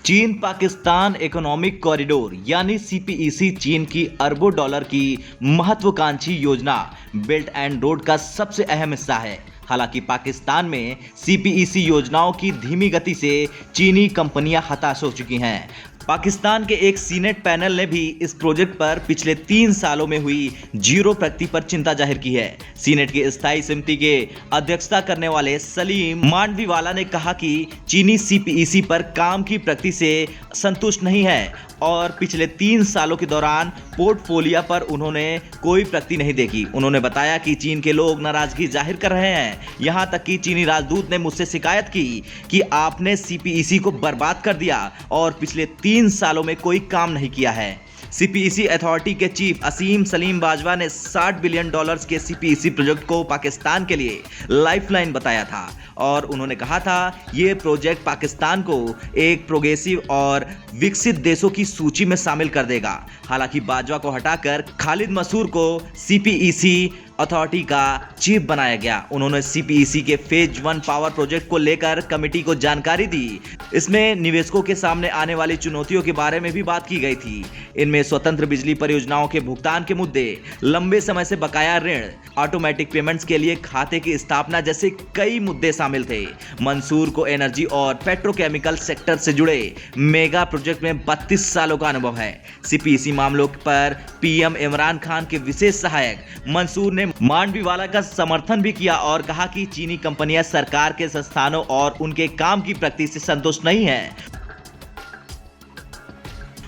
चीन Pakistan economic corridor यानी CPEC चीन की अरबों डॉलर की महत्वाकांक्षी योजना बेल्ट एंड रोड का सबसे अहम हिस्सा है। हालांकि पाकिस्तान में सीपीईसी योजनाओं की धीमी गति से चीनी कंपनियां हताश हो चुकी हैं। पाकिस्तान के एक सीनेट पैनल ने भी इस प्रोजेक्ट पर पिछले 3 सालों में हुई जीरो प्रगति पर चिंता जाहिर की है। सीनेट की स्थायी समिति के अध्यक्षता करने वाले सलीम मांडवीवाला ने कहा कि चीनी सीपीईसी पर काम की प्रगति से संतुष्ट नहीं है और पिछले 3 सालों के दौरान पोर्टफोलियो पर उन्होंने कोई प्रगति नहीं देखी। उन्होंने बताया कि चीन के लोग नाराजगी जाहिर कर रहे हैं। यहां तक कि चीनी राजदूत ने मुझसे शिकायत की कि आपने सीपीईसी को बर्बाद कर दिया और पिछले 3 सालों में कोई काम नहीं किया है। सीपीईसी अथॉरिटी के चीफ असीम सलीम बाजवा ने $60 बिलियन के सीपीईसी प्रोजेक्ट को पाकिस्तान के लिए लाइफलाइन बताया था और उन्होंने कहा था ये प्रोजेक्ट पाकिस्तान को एक प्रोग्रेसिव और विकसित देशों की सूची में शामिल कर देगा। हालांकि बाजवा को हटाकर खालिद मसूर को सीपीईसी अथॉरिटी का चीफ बनाया गया। उन्होंने सीपीईसी के फेज 1 पावर प्रोजेक्ट को लेकर कमेटी को जानकारी दी। इसमें निवेशकों के सामने आने वाली चुनौतियों के बारे में भी बात की गई थी। इनमें स्वतंत्र बिजली परियोजनाओं के भुगतान के मुद्दे, लंबे समय से बकाया ऋण, ऑटोमेटिक पेमेंट्स के लिए खाते की स्थापना जैसे कई मुद्दे शामिल थे। मंसूर को एनर्जी और पेट्रोकेमिकल सेक्टर से जुड़े मेगा प्रोजेक्ट में 32 सालों का अनुभव है। सीपीईसी मामलों पर पीएम इमरान खान के विशेष सहायक मंसूर ने मांडवीवाला का समर्थन भी किया और कहा कि चीनी कंपनियां सरकार के संस्थानों और उनके काम की प्रगति से संतुष्ट नहीं हैं।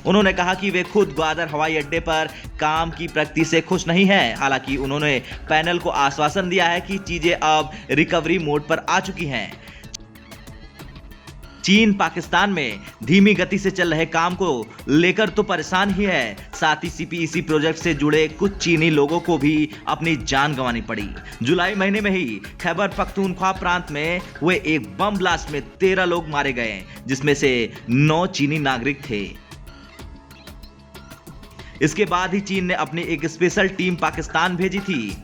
उन्होंने कहा कि वे खुद ग्वादर हवाई अड्डे पर काम की प्रगति से खुश नहीं हैं। हालांकि उन्होंने पैनल को आश्वासन दिया है कि चीजें अब रिकवरी मोड पर आ चुकी हैं। चीन पाकिस्तान में धीमी गति से चल रहे काम को लेकर तो परेशान ही है, साथ ही सीपीईसी प्रोजेक्ट से जुड़े कुछ चीनी लोगों को भी अपनी जान गंवानी पड़ी। जुलाई महीने में ही खैबर पख्तूनख्वा प्रांत में हुए एक बम ब्लास्ट में 13 लोग मारे गए, जिसमें से 9 चीनी नागरिक थे। इसके बाद ही चीन ने अपनी एक स्पेशल टीम पाकिस्तान भेजी थी।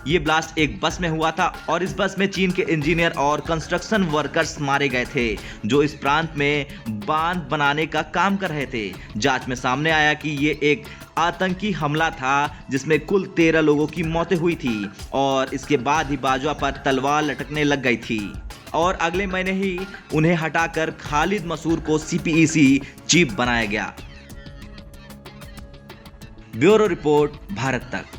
ये ब्लास्ट एक बस में हुआ था और इस बस में चीन के इंजीनियर और कंस्ट्रक्शन वर्कर्स मारे गए थे जो इस प्रांत में बांध बनाने का काम कर रहे थे। जांच में सामने आया कि ये एक आतंकी हमला था जिसमें कुल 13 लोगों की मौतें हुई थी और इसके बाद ही बाजवा पर तलवार लटकने लग गई थी और अगले महीने ही उन्हें हटाकर खालिद मसूर को सीपीईसी चीफ बनाया गया। ब्यूरो रिपोर्ट, भारत तक।